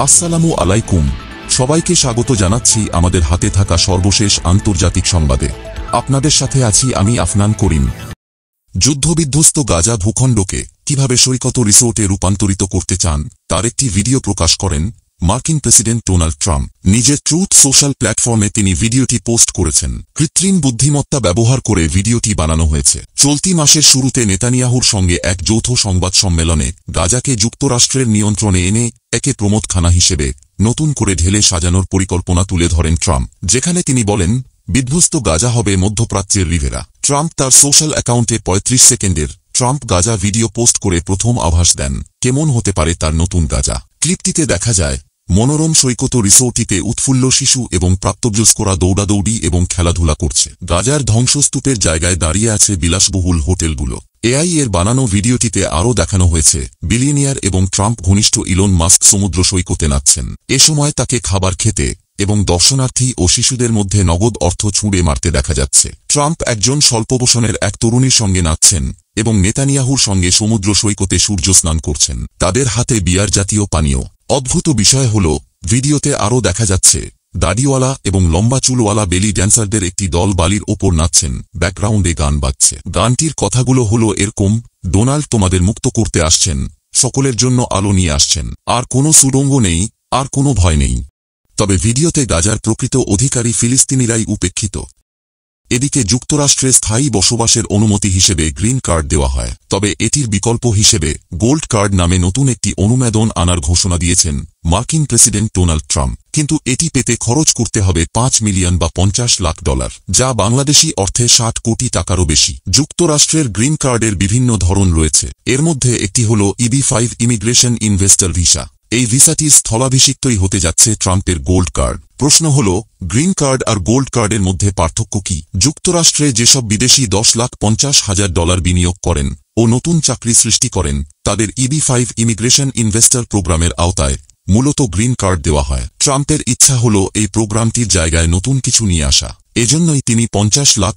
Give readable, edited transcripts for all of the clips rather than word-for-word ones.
আসসালামু আলাইকুম, সবাইকে স্বাগত জানাচ্ছি আমাদের হাতে থাকা সর্বশেষ আন্তর্জাতিক সংবাদে। আপনাদের সাথে আছি আমি আফনান করিম। যুদ্ধবিধ্বস্ত গাজা ভূখণ্ডকে কিভাবে সৈকত রিসোর্টে রূপান্তরিত করতে চান তার একটি ভিডিও প্রকাশ করেন মার্কিন প্রেসিডেন্ট ডোনাল্ড ট্রাম্প। নিজের ট্রুথ সোশ্যাল প্ল্যাটফর্মে তিনি ভিডিওটি পোস্ট করেছেন। কৃত্রিম বুদ্ধিমত্তা ব্যবহার করে ভিডিওটি বানানো হয়েছে। চলতি মাসের শুরুতে নেতানিয়াহুর সঙ্গে এক যৌথ সংবাদ সম্মেলনে গাজাকে যুক্তরাষ্ট্রের নিয়ন্ত্রণে এনে একে প্রমোদখানা হিসেবে নতুন করে ঢেলে সাজানোর পরিকল্পনা তুলে ধরেন ট্রাম্প, যেখানে তিনি বলেন বিধ্বস্ত গাজা হবে মধ্যপ্রাচ্যের রিভেরা। ট্রাম্প তার সোশ্যাল অ্যাকাউন্টে ৩৫ সেকেন্ডের ট্রাম্প গাজা ভিডিও পোস্ট করে প্রথম আভাস দেন কেমন হতে পারে তার নতুন গাজা। ক্লিপটিতে দেখা যায় মনোরম সৈকত রিসোর্টটিতে উৎফুল্ল শিশু এবং প্রাপ্তবয়স্করা দৌড়াদৌড়ি এবং খেলাধুলা করছে। গাজার ধ্বংসস্তূপের জায়গায় দাঁড়িয়ে আছে বিলাসবহুল হোটেলগুলো। এআই এর বানানো ভিডিওটিতে আরও দেখানো হয়েছে বিলিয়নিয়ার এবং ট্রাম্প ঘনিষ্ঠ ইলন মাস্ক সমুদ্র সৈকতে নাচছেন। এ সময় তাকে খাবার খেতে এবং দর্শনার্থী ও শিশুদের মধ্যে নগদ অর্থ ছুঁড়ে মারতে দেখা যাচ্ছে। ট্রাম্প একজন স্বল্পবসনের এক তরুণীর সঙ্গে নাচছেন এবং নেতানিয়াহুর সঙ্গে সমুদ্র সৈকতে সূর্য স্নান করছেন, তাদের হাতে বিয়ার জাতীয় পানীয়। অদ্ভুত বিষয় হল ভিডিওতে আরও দেখা যাচ্ছে দাড়িওয়ালা এবং লম্বা চুলওয়ালা বেলি ড্যান্সারদের একটি দল বালির ওপর নাচছেন, ব্যাকগ্রাউন্ডে গান বাজছে। গানটির কথাগুলো হলো এরকম: ডোনাল্ড তোমাদের মুক্ত করতে আসছেন, সকলের জন্য আলো নিয়ে আসছেন, আর কোনো সুড়ঙ্গ নেই, আর কোনো ভয় নেই। তবে ভিডিওতে গাজার প্রকৃত অধিকারী ফিলিস্তিনিরাই উপেক্ষিত। এদিকে যুক্তরাষ্ট্রে স্থায়ী বসবাসের অনুমতি হিসেবে গ্রিন কার্ড দেওয়া হয়, তবে এটির বিকল্প হিসেবে গোল্ড কার্ড নামে নতুন একটি অনুমোদন আনার ঘোষণা দিয়েছেন মার্কিন প্রেসিডেন্ট ডোনাল্ড ট্রাম্প। কিন্তু এটি পেতে খরচ করতে হবে $5 মিলিয়ন বা $50 লাখ, যা বাংলাদেশি অর্থে 60 কোটি টাকারও বেশি। যুক্তরাষ্ট্রের গ্রিন কার্ডের বিভিন্ন ধরন রয়েছে। এর মধ্যে একটি হল EB-5 ইমিগ্রেশন ইনভেস্টর ভিসা। এই ভিসাটির স্থলাভিষিক্তই হতে যাচ্ছে ট্রাম্পের গোল্ড কার্ড। প্রশ্ন হল, গ্রিন কার্ড আর গোল্ড কার্ডের মধ্যে পার্থক্য কি? যুক্তরাষ্ট্রে যেসব বিদেশি $10,50,000 বিনিয়োগ করেন ও নতুন চাকরি সৃষ্টি করেন তাদের EB-5 ইমিগ্রেশন ইনভেস্টর প্রোগ্রামের আওতায় মূলত গ্রিন কার্ড দেওয়া হয়। ট্রাম্পের ইচ্ছা হল এই প্রোগ্রামটির জায়গায় নতুন কিছু নিয়ে আসা। এজন্যই তিনি $50 লাখ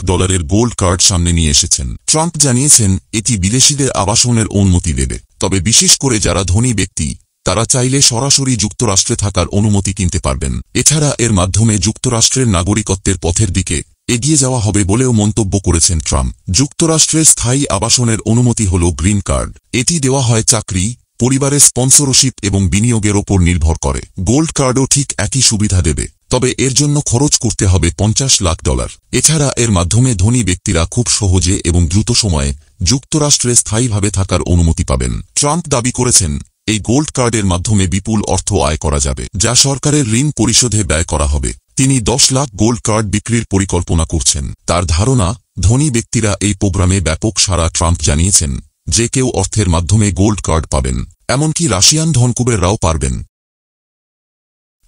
গোল্ড কার্ড সামনে নিয়ে এসেছেন। ট্রাম্প জানিয়েছেন এটি বিদেশিদের আবাসনের অনুমতি দেবে, তবে বিশেষ করে যারা ধনী ব্যক্তি তারা চাইলে সরাসরি যুক্তরাষ্ট্রে থাকার অনুমতি কিনতে পারবেন। এছাড়া এর মাধ্যমে যুক্তরাষ্ট্রের নাগরিকত্বের পথের দিকে এগিয়ে যাওয়া হবে বলেও মন্তব্য করেছেন ট্রাম্প। যুক্তরাষ্ট্রের স্থায়ী আবাসনের অনুমতি হল গ্রিন কার্ড। এটি দেওয়া হয় চাকরি, পরিবারের স্পন্সরশিপ এবং বিনিয়োগের ওপর নির্ভর করে। গোল্ড কার্ডও ঠিক একই সুবিধা দেবে, তবে এর জন্য খরচ করতে হবে $50 লাখ। এছাড়া এর মাধ্যমে ধনী ব্যক্তিরা খুব সহজে এবং দ্রুত সময়ে যুক্তরাষ্ট্রে স্থায়ীভাবে থাকার অনুমতি পাবেন। ট্রাম্প দাবি করেছেন এই গোল্ড কার্ডের মাধ্যমে বিপুল অর্থ আয় করা যাবে, যা সরকারের ঋণ পরিশোধে ব্যয় করা হবে। তিনি 10 লাখ গোল্ড কার্ড বিক্রির পরিকল্পনা করছেন। তার ধারণা ধনী ব্যক্তিরা এই প্রোগ্রামে ব্যাপক সাড়া। ট্রাম্প জানিয়েছেন যে কেউ অর্থের মাধ্যমে গোল্ড কার্ড পাবেন, এমনকি রাশিয়ান ধনকুবেররাও পারবেন।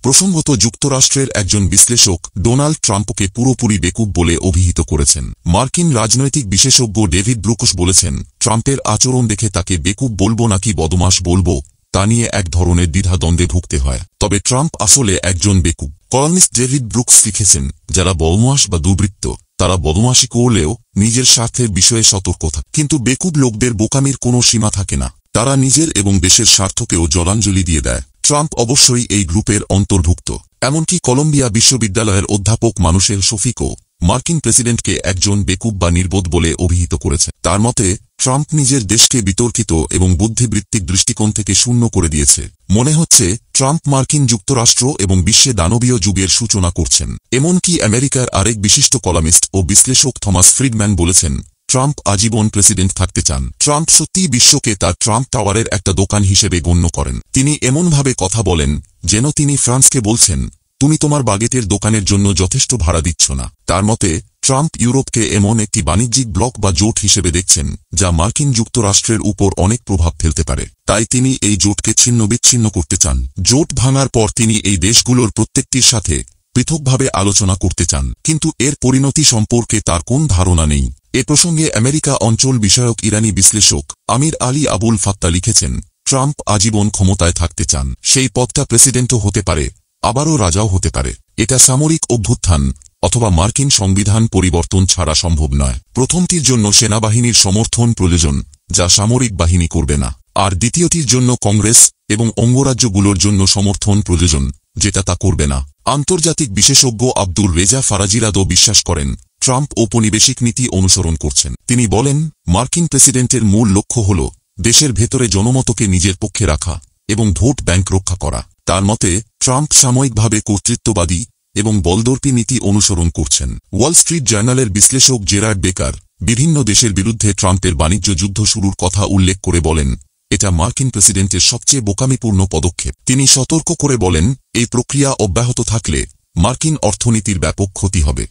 প্রসঙ্গত, যুক্তরাষ্ট্রের একজন বিশ্লেষক ডোনাল্ড ট্রাম্পকে পুরোপুরি বেকুব বলে অভিহিত করেছেন। মার্কিন রাজনৈতিক বিশেষজ্ঞ ডেভিড ব্রুকস বলেছেন ট্রাম্পের আচরণ দেখে তাকে বেকুব বলবো নাকি বদমাশ বলবো তা নিয়ে এক ধরনের দ্বিধাদ্বন্দ্বে ভুগতে হয়। তবে ট্রাম্প আসলে একজন বেকুব। কলামিস্ট ডেভিড ব্রুকস লিখেছেন, যারা বদমাশ বা দুর্বৃত্ত তারা বদমাশি করলেও নিজের স্বার্থের বিষয়ে সতর্ক থাকে, কিন্তু বেকুব লোকদের বোকামির কোনো সীমা থাকে না। তারা নিজের এবং দেশের স্বার্থকেও জলাঞ্জলি দিয়ে দেয়। ট্রাম্প অবশ্যই এই গ্রুপের অন্তর্ভুক্ত। এমনকি কলম্বিয়া বিশ্ববিদ্যালয়ের অধ্যাপক মানুষের শফিকও মার্কিন প্রেসিডেন্টকে একজন বেকুব বা নির্বোধ বলে অভিহিত করেছে। তার মতে ট্রাম্প নিজের দেশকে বিতর্কিত এবং বুদ্ধিবৃত্তিক দৃষ্টিকোণ থেকে শূন্য করে দিয়েছে। মনে হচ্ছে ট্রাম্প মার্কিন যুক্তরাষ্ট্র এবং বিশ্বে দানবীয় যুগের সূচনা করছেন। এমনকি আমেরিকার আরেক বিশিষ্ট কলামিস্ট ও বিশ্লেষক থমাস ফ্রিডম্যান বলেছেন ট্রাম্প আজীবন প্রেসিডেন্ট থাকতে চান। ট্রাম্প সত্যিই বিশ্বকে তার ট্রাম্প টাওয়ারের একটা দোকান হিসেবে গণ্য করেন। তিনি এমনভাবে কথা বলেন যেন তিনি ফ্রান্সকে বলছেন, তুমি তোমার বাগেটের দোকানের জন্য যথেষ্ট ভাড়া দিচ্ছ না। তার মতে ট্রাম্প ইউরোপকে এমন একটি বাণিজ্যিক ব্লক বা জোট হিসেবে দেখছেন যা মার্কিন যুক্তরাষ্ট্রের উপর অনেক প্রভাব ফেলতে পারে। তাই তিনি এই জোটকে ছিন্নবিচ্ছিন্ন করতে চান। জোট ভাঙার পর তিনি এই দেশগুলোর প্রত্যেকটির সাথে পৃথকভাবে আলোচনা করতে চান, কিন্তু এর পরিণতি সম্পর্কে তার কোন ধারণা নেই। এ প্রসঙ্গে আমেরিকা অঞ্চল বিষয়ক ইরানি বিশ্লেষক আমির আলী আবুল ফাত্তা লিখেছেন, ট্রাম্প আজীবন ক্ষমতায় থাকতে চান। সেই পদটা প্রেসিডেন্টও হতে পারে, আবারও রাজাও হতে পারে। এটা সামরিক অভ্যুত্থান অথবা মার্কিন সংবিধান পরিবর্তন ছাড়া সম্ভব নয়। প্রথমটির জন্য সেনাবাহিনীর সমর্থন প্রয়োজন, যা সামরিক বাহিনী করবে না। আর দ্বিতীয়টির জন্য কংগ্রেস এবং অঙ্গরাজ্যগুলোর জন্য সমর্থন প্রয়োজন, যেটা তা করবে না। আন্তর্জাতিক বিশেষজ্ঞ আব্দুর রেজা ফারাজিরাদও বিশ্বাস করেন ট্রাম্প ঔপনিবেশিক নীতি অনুসরণ করছেন। তিনি বলেন, মার্কিন প্রেসিডেন্টের মূল লক্ষ্য হল দেশের ভেতরে জনমতকে নিজের পক্ষে রাখা এবং ভোট ব্যাংক রক্ষা করা। তার মতে ট্রাম্প সাময়িকভাবে কর্তৃত্ববাদী এবং বলদর্পী নীতি অনুসরণ করছেন। ওয়াল স্ট্রিট জার্নালের বিশ্লেষক জেরার্ড বেকার বিভিন্ন দেশের বিরুদ্ধে ট্রাম্পের বাণিজ্য যুদ্ধ শুরুর কথা উল্লেখ করে বলেন, এটা মার্কিন প্রেসিডেন্টের সবচেয়ে বোকামিপূর্ণ পদক্ষেপ। তিনি সতর্ক করে বলেন, এই প্রক্রিয়া অব্যাহত থাকলে মার্কিন অর্থনীতির ব্যাপক ক্ষতি হবে।